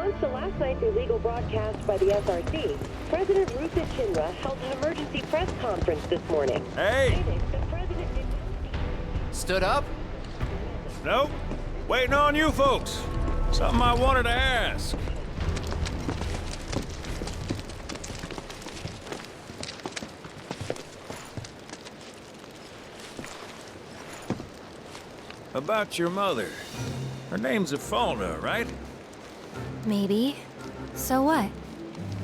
response to last night's illegal broadcast by the SRC, President Ruta Shinra held an emergency press conference this morning. Hey! The president did not... Stood up? Nope. Waiting on you folks. Something I wanted to ask. About your mother. Her name's Afalna, right? Maybe. So what?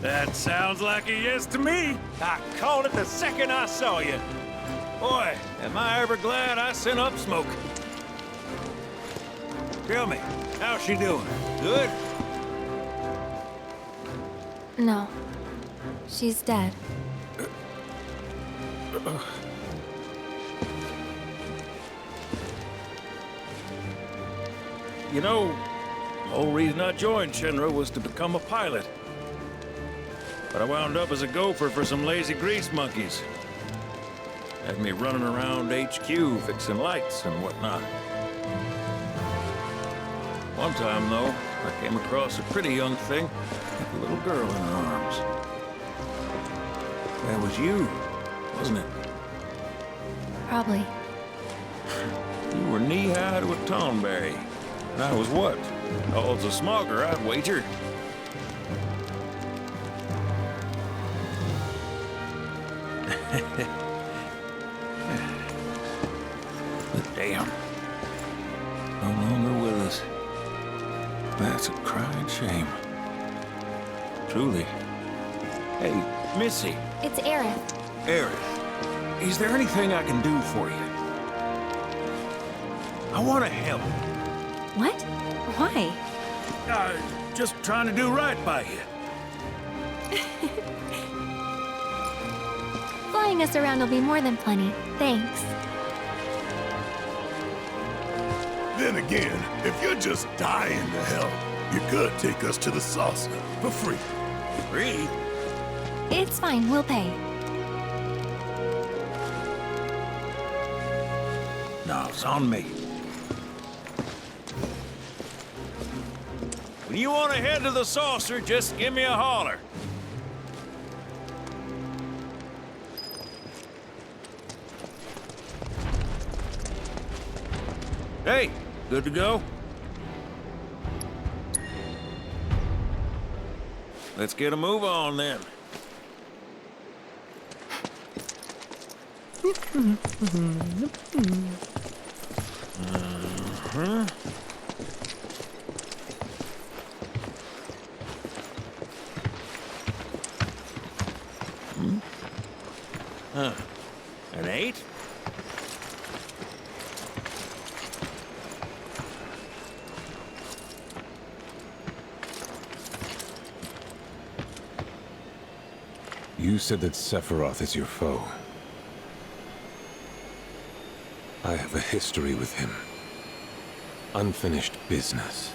That sounds like a yes to me. I called it the second I saw you. Boy, am I ever glad I sent up smoke. Tell me, how's she doing? Good? No. She's dead. You know, the whole reason I joined Shinra was to become a pilot. But I wound up as a gopher for some lazy grease monkeys. Had me running around HQ fixing lights and whatnot. One time, though, I came across a pretty young thing with a little girl in her arms. That was you, wasn't it? Probably. You were knee-high to a tonberry. And I was what? Oh, it's a smogger, I'd wager. But damn. No longer with us. That's a crying shame. Truly. Hey, Missy. It's Aerith. Aerith, is there anything I can do for you? I want to help. What? Why? Just trying to do right by you. Flying us around will be more than plenty. Thanks. Then again, if you're just dying to help, you could take us to the saucer for free. Free? It's fine, we'll pay. No, it's on me. When you want to head to the saucer, just give me a holler. Hey, good to go? Let's get a move on then. An 8? You said that Sephiroth is your foe. I have a history with him. Unfinished business.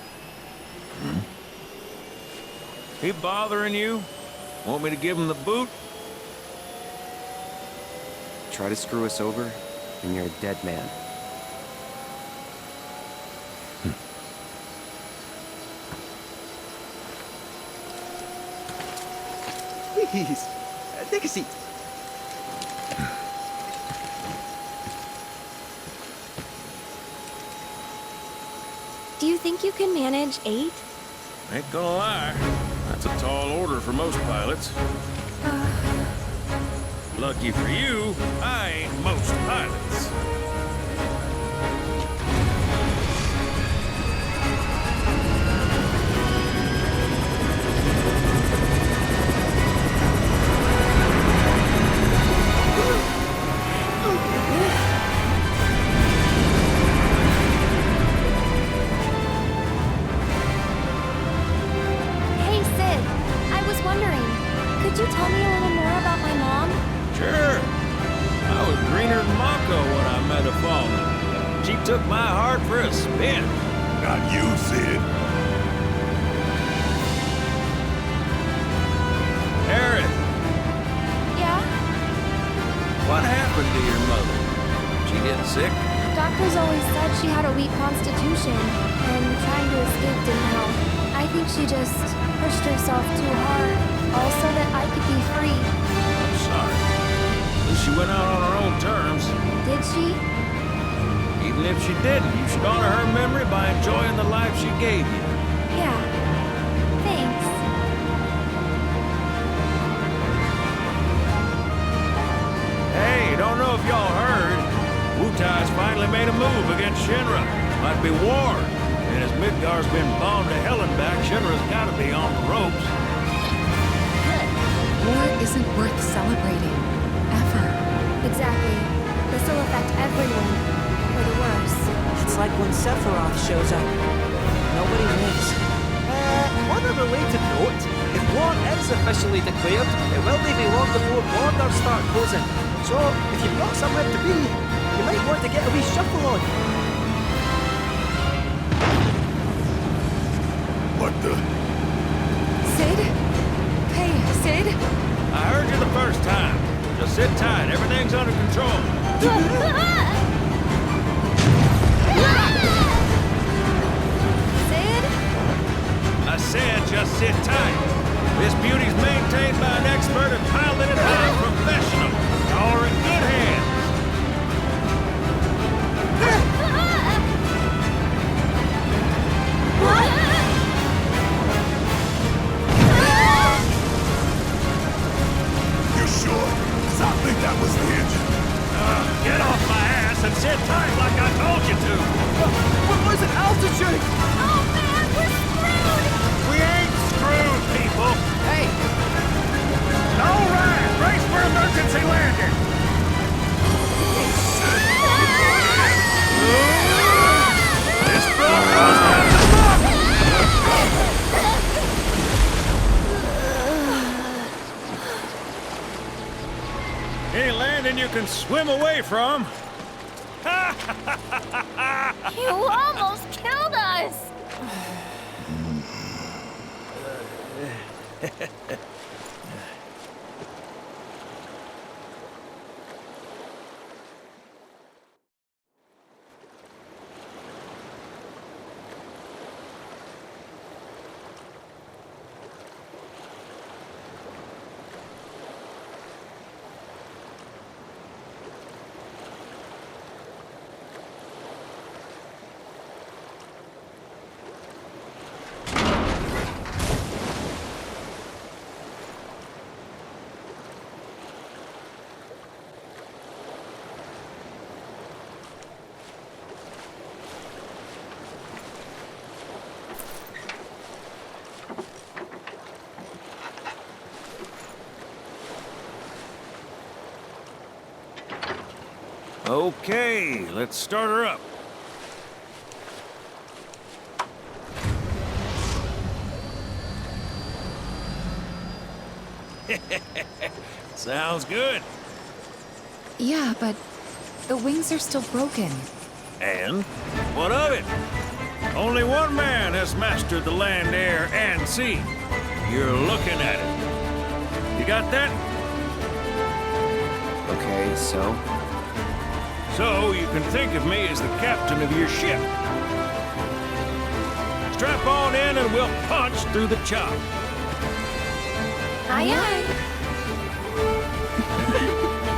He bothering you? Want me to give him the boot? Try to screw us over, and you're a dead man. Please, take a seat. Do you think you can manage 8? Ain't gonna lie. That's a tall order for most pilots. Lucky for you, I ain't most pilots. Hey, Sid. I was wondering, could you tell me a little more about my mom? Sure. I was greener than Mako when I met Afalna. She took my heart for a spin. Not you, Sid. Aerith, Yeah? what happened to your mother? She get sick? Doctors always said she had a weak constitution, and trying to escape didn't help. I think She just pushed herself too hard, all so that I could be free. I'm sorry. At least she went out on her own terms. Did she? Even if she didn't, you should honor her memory by enjoying the life she gave you. Yeah. Thanks. Hey, don't know if y'all heard. Wutai's finally made a move against Shinra. Might be war. And as Midgar's been bombed to hell and back, Shinra's gotta be on the ropes. War isn't worth celebrating. Ever. Exactly. This'll affect everyone. For the worse. It's like when Sephiroth shows up. Nobody lives. On a related note, if war is officially declared, it will be long before borders start closing. So, if you've got somewhere to be, you might want to get a wee shuffle on. What the? Sid? Hey, Sid? I heard you the first time. Just sit tight. Everything's under control. Sid? I said just sit tight. This beauty's maintained by an expert and piloted by a professional. Y'all are in good hands. You sure? 'Cause I think that was the engine. Get off my ass and sit tight like I told you to. What was it? Altitude! Oh man, we're screwed! We ain't screwed, people. Hey! All right, brace for emergency landing. This Broncos has the book. Any landing you can swim away from. You almost killed us! Okay, let's start her up. Sounds good. Yeah, but the wings are still broken. And what of it? Only one man has mastered the land, air, and sea. You're looking at it. You got that? Okay, so? So you can think of me as the captain of your ship. Strap on in and we'll punch through the chop. Aye, aye.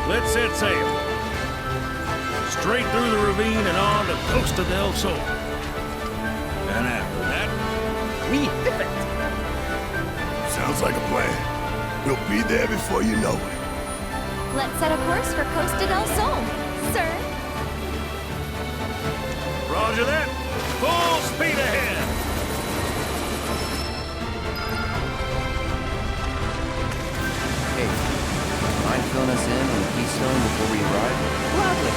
Let's set sail. Straight through the ravine and on to Costa del Sol. And after that, We dip it! Sounds like a plan. We'll be there before you know it. Let's set a course for Costa del Sol, sir. Roger that. Full speed ahead. Hey, mind filling us in on the Keystone before we arrive? Gladly.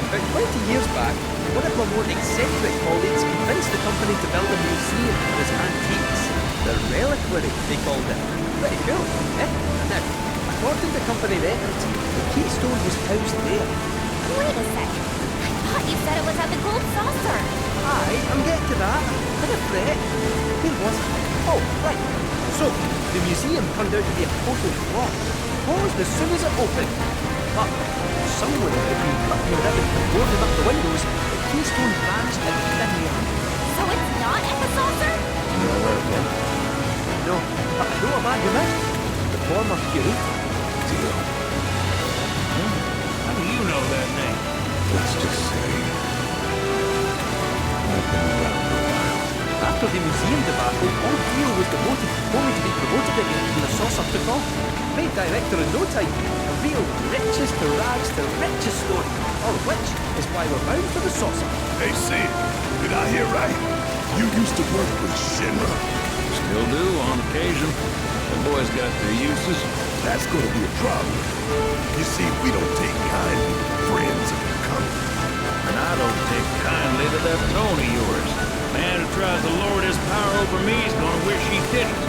About 20 years back, one of my more eccentric colleagues convinced the company to build a museum of his antiques. The reliquary, they called it. Pretty cool, eh? Now, according to company records, the Keystone was housed there. Wait a sec. I thought you said it was at the Gold Saucer. Aye, I'm getting to that. Not a fret. Where was it? Oh, right. So, the museum turned out to be a total flop. Closed as soon as it opened. But someone had been cutting the ribbon and boarding up the windows. The Keystone vanished into thin air. So it's not at the saucer? Never Maguma, the former curator. Deal. How do you know that name? Let's just say I've been around a while. After the museum debacle, all Dio was demoted, only to be promoted again when the saucer took off. Made director in no time. A real riches to rags to riches story. All of which is why we're bound for the saucer. Hey, Sid, did I hear right? You used to work with Shinra? Still do, on occasion. The boys got their uses. That's gonna be a problem. You see, we don't take kindly to friends of the company. And I don't take kindly to that tone of yours. Man who tries to lord his power over me is gonna wish he didn't.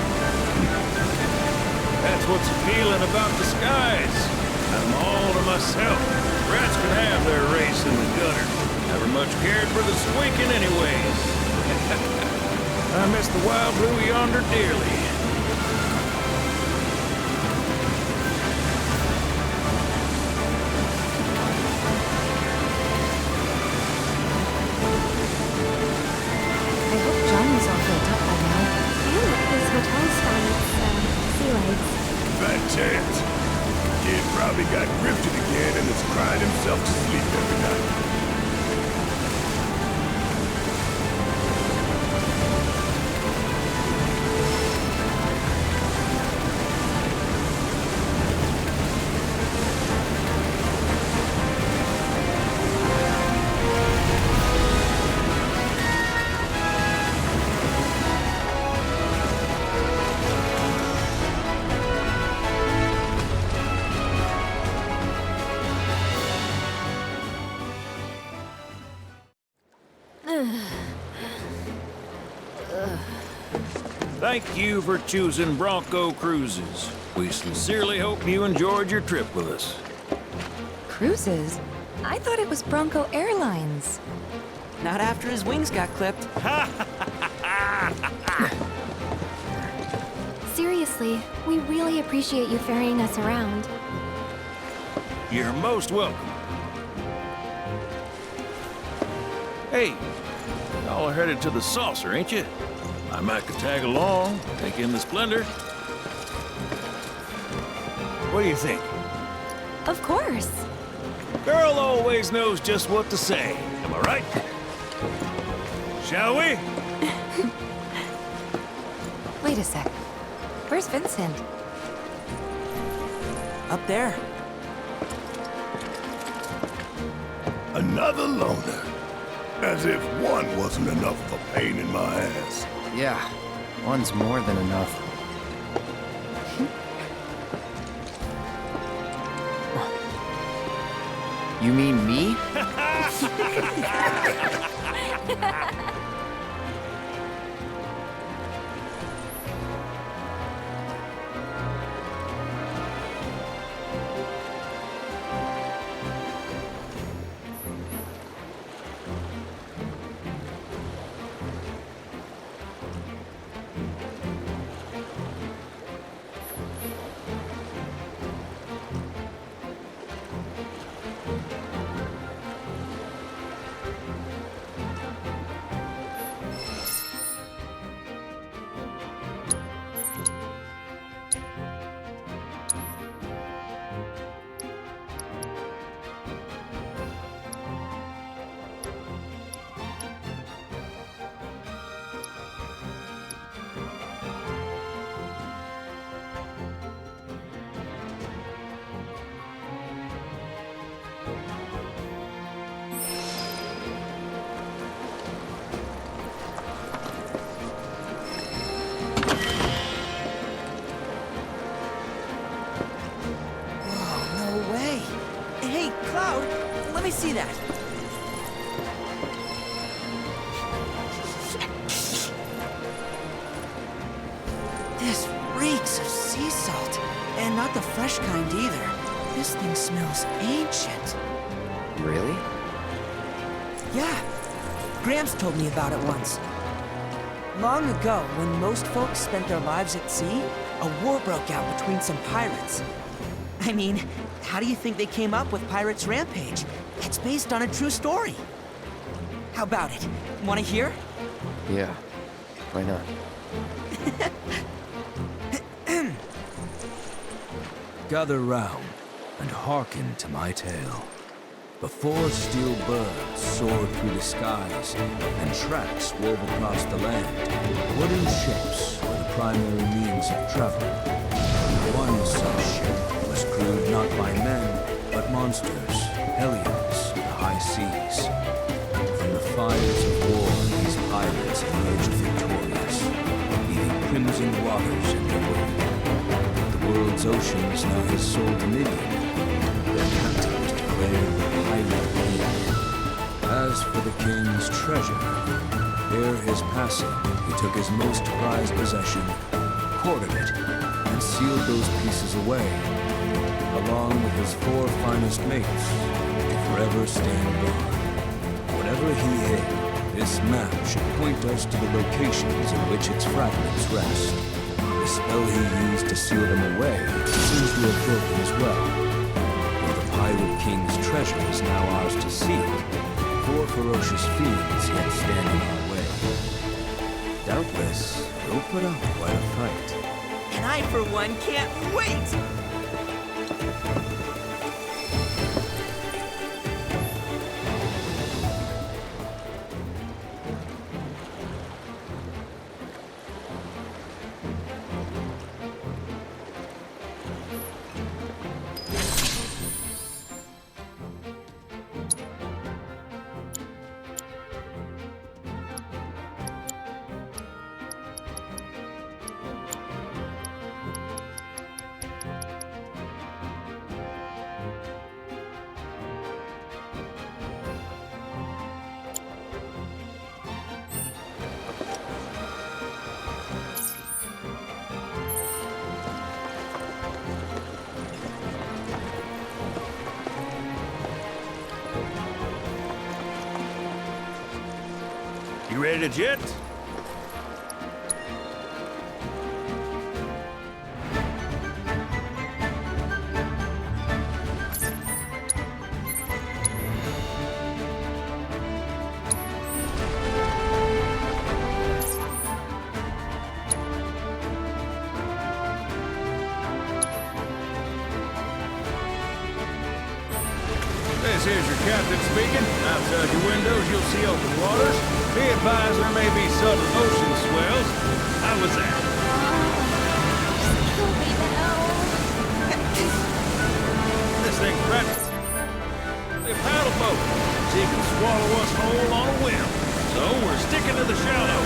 That's what's appealing about disguise. I'm all to myself. Rats can have their race in the gutter. Never much cared for the squeaking anyways. I miss the wild blue yonder dearly. I hope Johnny's all built up by now. And his hotel's found its sea legs. Bad chance. Kid probably got grifted again and is crying himself to sleep every night. Thank you for choosing Bronco Cruises. We sincerely hope you enjoyed your trip with us. Cruises? I thought it was Bronco Airlines. Not after his wings got clipped. Seriously, we really appreciate you ferrying us around. You're most welcome. Hey, y'all are headed to the saucer, ain't you? I might could tag along, take in the splendor. What do you think? Of course. Girl always knows just what to say. Am I right? Shall we? Wait a sec. Where's Vincent? Up there. Another loner. As if one wasn't enough of a pain in my ass. Yeah, one's more than enough. You mean me? Let me see that. This reeks of sea salt. And not the fresh kind either. This thing smells ancient. Really? Yeah. Gramps told me about it once. Long ago, when most folks spent their lives at sea, a war broke out between some pirates. I mean, how do you think they came up with Pirates Rampage? It's based on a true story. How about it? Want to hear? Yeah. Why not? Gather round and hearken to my tale. Before steel birds soared through the skies and tracks wove across the land, wooden ships were the primary means of travel. One such ship was crewed not by men, but monsters, hellions, the high seas. From the fires of war, these pirates emerged victorious, leaving crimson waters in their wake. The world's oceans now his sole dominion. Their captains declared the pirate king. As for the king's treasure, ere his passing, he took his most prized possession, hoarded it, and sealed those pieces away, along with his 4 finest mates, to forever stand guard. Whatever he hid, this map should point us to the locations in which its fragments rest. The spell he used to seal them away seems to have broken as well. Though the Pirate King's treasure is now ours to seek, 4 ferocious fiends yet stand in our way. Doubtless, we'll put up quite a fight. And I, for one, can't wait! You ready to jet? This is your captain speaking. Outside your windows, you'll see open waters. Be advised there may be sudden ocean swells. How was that? Kill me now. This thing's ready. A paddle boat. She can swallow us whole on a whim. So we're sticking to the shallow.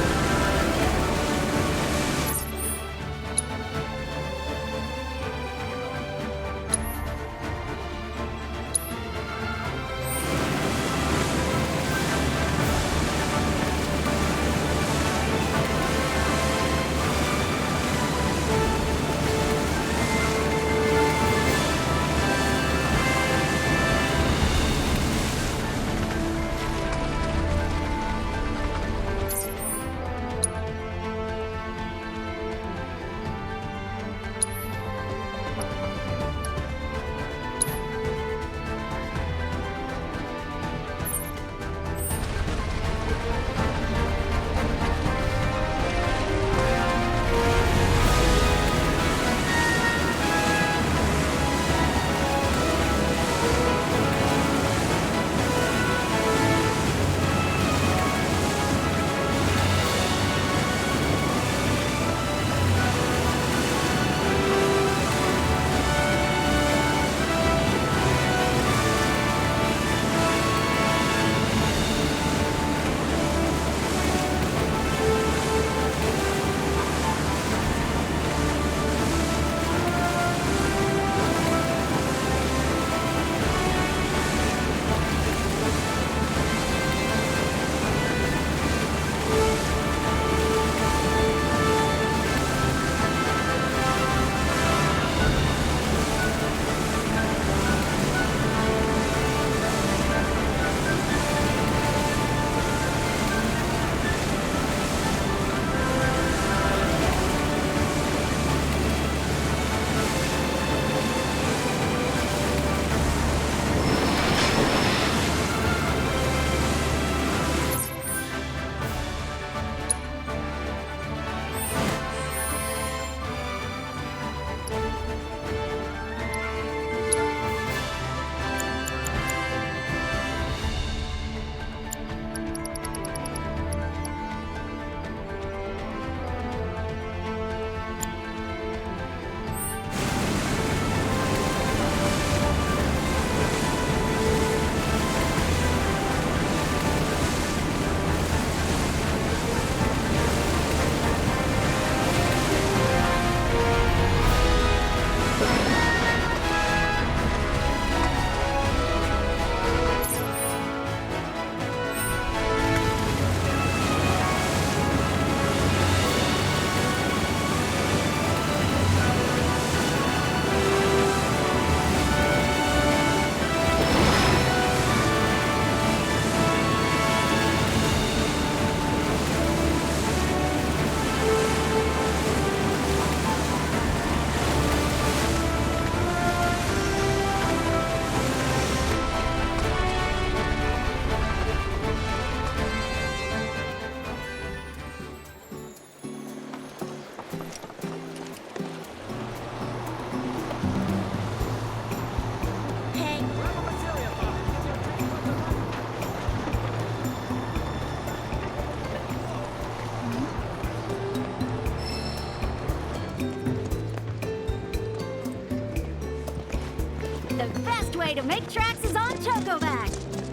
way to make tracks is on Chocoback.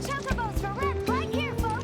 Chocobos for rent right here, folks.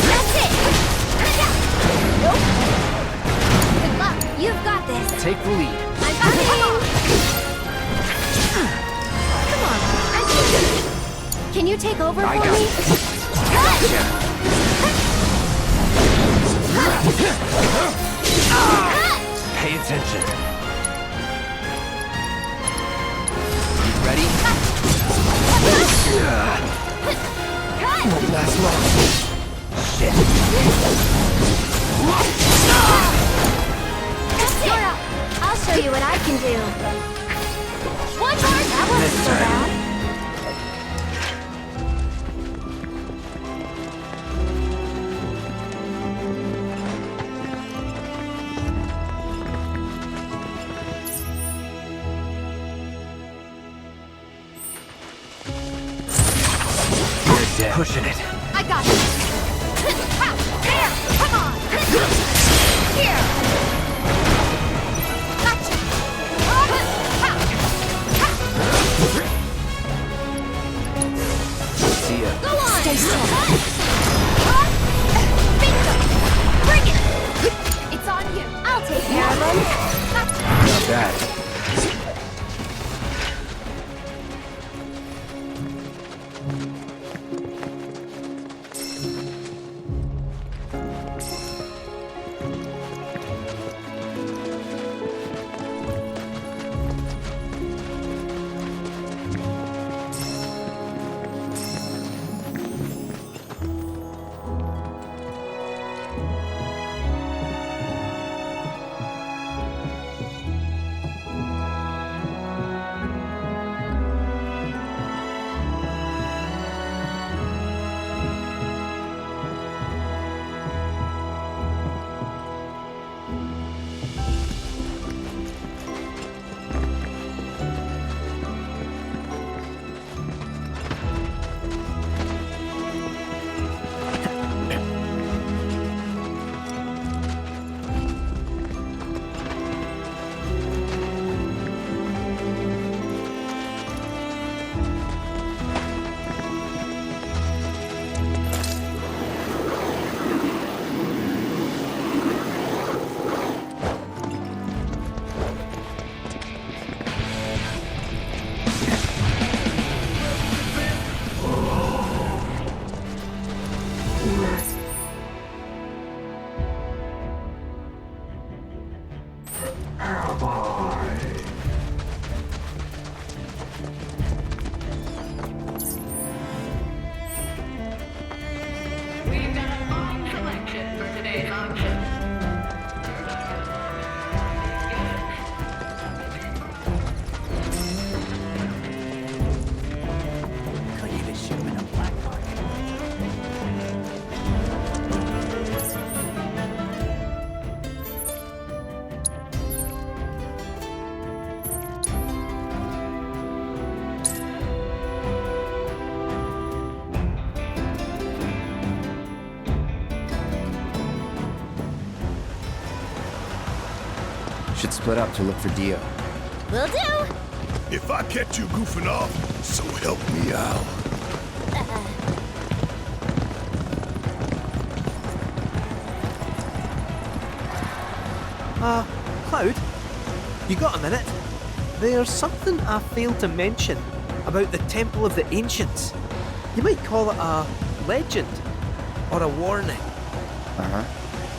That's it! Nope. Good luck. You've got this. Take the lead. I'm coming! Come on. Can you take over I for got me? Pay attention. You ready? Won't last long. Shit. You're up. I'll show you what I can do. One more. That wasn't so bad. Pushing it. I got it. There! Come on! Here! Gotcha! See ya. Go on! Stay still. Bingo! Bring it! It's on you. I'll take care of them. Not bad. Should split up to look for Dio. Will do. If I catch you goofing off, so help me out. Cloud? You got a minute? There's something I failed to mention about the Temple of the Ancients. You might call it a legend or a warning. Uh-huh.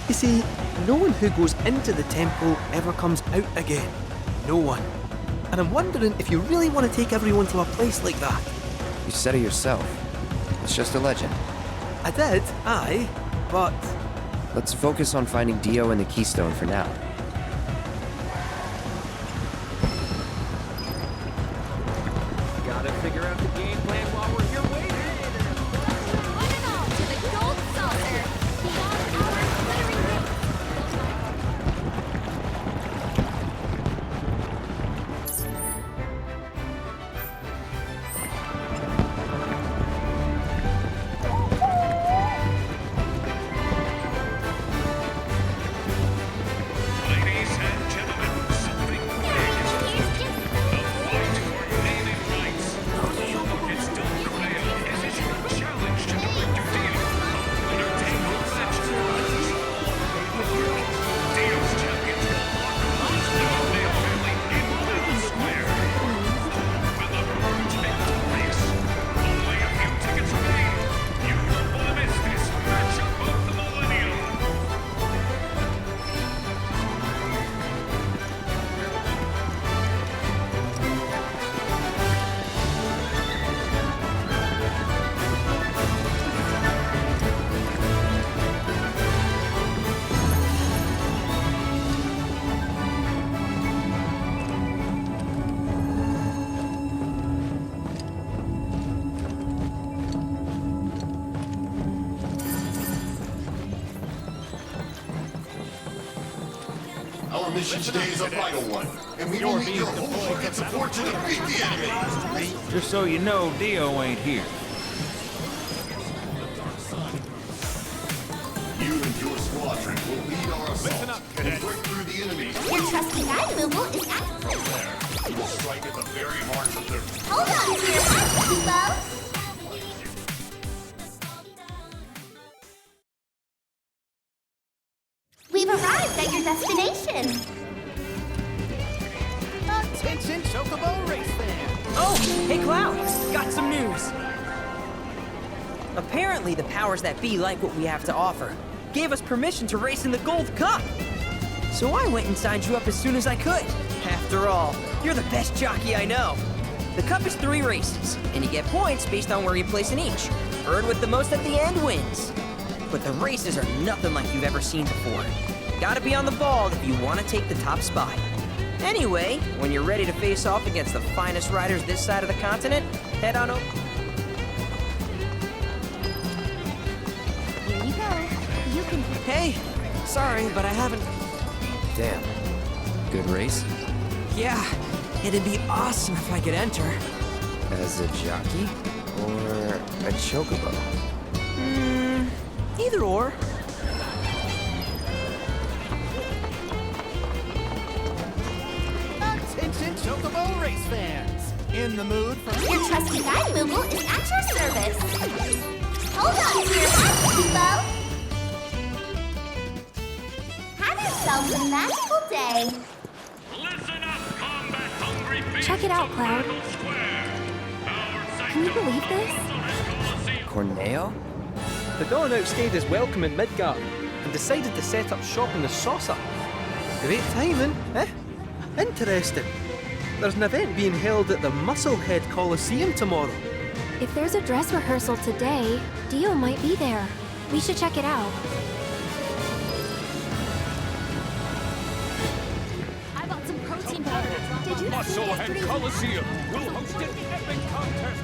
You see, no one who goes into the temple ever comes out again. No one. And I'm wondering if you really want to take everyone to a place like that. You said it yourself. It's just a legend. I did, aye, but... Let's focus on finding Dio and the Keystone for now. Gotta figure out the game plan while we're here waiting. One and all to the gold saucer. Beyond our glittering Ladies and gentlemen, something big is mission today is a vital one, and we will need your whole and support to defeat the enemy. Just so you know, Dio ain't here. You and your squadron will lead our assault and break through the enemy. Your trusty guide Moogle is active. There, you will strike at the very heart of their... Hold on to your hats, Kubo! We've arrived at your destination. Attention, Chocobo race fan! Oh, hey Cloud, got some news. Apparently the powers that be like what we have to offer. Gave us permission to race in the Gold Cup. So I went and signed you up as soon as I could. After all, you're the best jockey I know. The Cup is 3 races, and you get points based on where you place in each. Bird with the most at the end wins. But the races are nothing like you've ever seen before. Gotta be on the ball if you want to take the top spot. Anyway, when you're ready to face off against the finest riders this side of the continent, head on over. Here you go. You can... Hey, sorry, but I haven't... Damn. Good race? Yeah, it'd be awesome if I could enter. As a jockey? Or a chocobo? Either or. Attention, Chocobo race fans! In the mood for... Your trusty guide Moogle is at your service. Hold on to your hats, Kubo! Have yourselves a magical day. Listen up, combat-hungry beasts. Check it out, Cloud. Can you believe this? Corneo? The Dawn outstayed his welcome in Midgar and decided to set up shop in the Saucer. Great timing, eh? Interesting. There's an event being held at the Musclehead Coliseum tomorrow. If there's a dress rehearsal today, Dio might be there. We should check it out. I bought some protein powder. Did you Musclehead Coliseum will host an epic contest.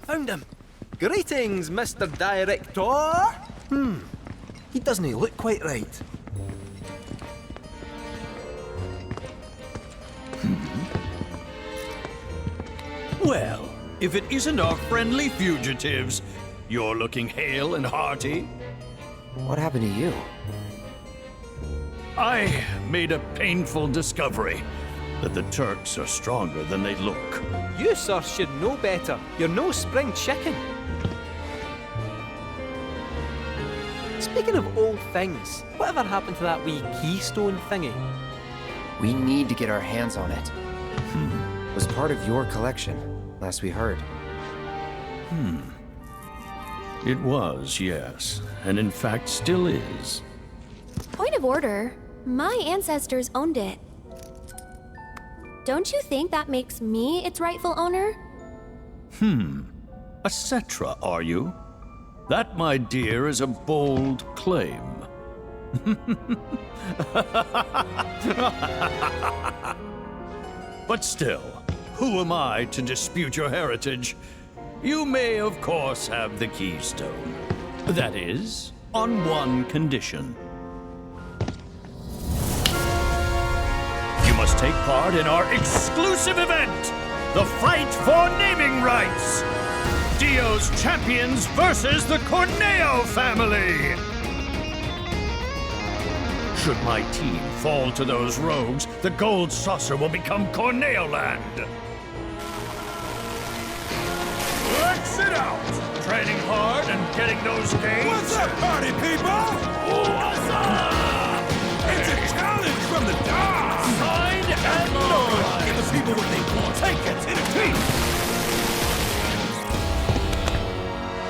Found him! Greetings, Mr. Director! He doesn't look quite right. Well, if it isn't our friendly fugitives, you're looking hale and hearty. What happened to you? I made a painful discovery that the Turks are stronger than they look. You, sir, should know better. You're no spring chicken. Speaking of old things, whatever happened to that wee keystone thingy? We need to get our hands on it. It was part of your collection, last we heard. It was, yes, and in fact still is. Point of order. My ancestors owned it. Don't you think that makes me its rightful owner? A Cetra, are you? That, my dear, is a bold claim. But still, who am I to dispute your heritage? You may, of course, have the keystone. That is, on one condition. You must take part in our exclusive event, the Fight for Naming Rights. Dio's champions versus the Corneo family. Should my team fall to those rogues, the gold saucer will become Corneo land. Let's it out! Training hard and getting those gains. What's up, party people? What's up? It's a challenge from the dogs! Signed and loaded. Give the people what they want. Take it in a team.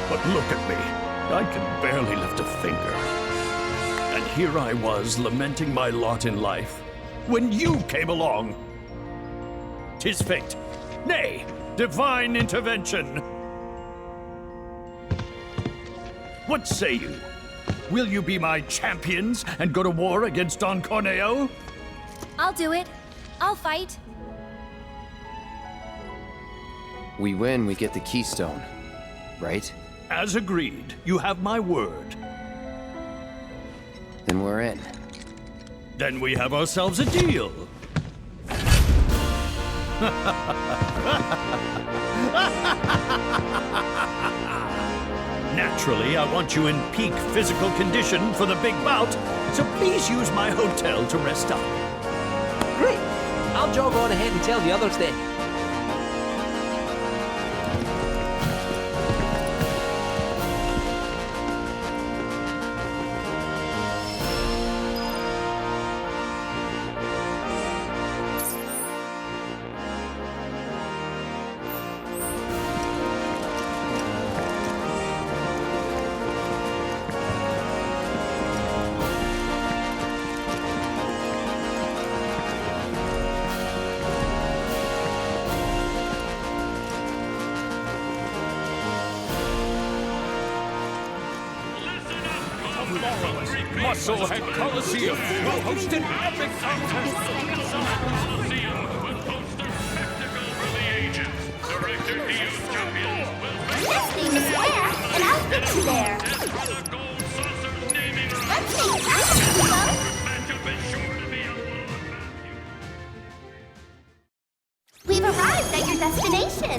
But look at me. I can barely lift a finger. And here I was lamenting my lot in life when you came along. 'Tis fate. Nay, divine intervention. What say you? Will you be my champions and go to war against Don Corneo? I'll do it. I'll fight. We win, we get the keystone, right? As agreed. You have my word. Then we're in. Then we have ourselves a deal. Naturally, I want you in peak physical condition for the big bout, so please use my hotel to rest up. Great! I'll jog on ahead and tell the others then. Musclehead Coliseum will host an epic contest. Coliseum will host a spectacle for the ages. Director Neo Champions will This thing is where, and I'll get you there. Let's make time, people. We've arrived at your destination.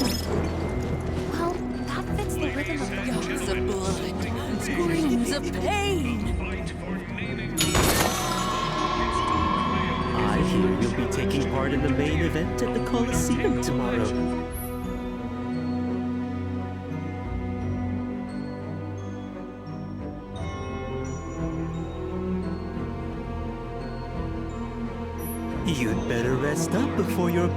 Well, that fits the rhythm of the yells of blood, screams of pain. I hear you'll be taking part in the main event at the Coliseum tomorrow. You'd better rest up before your...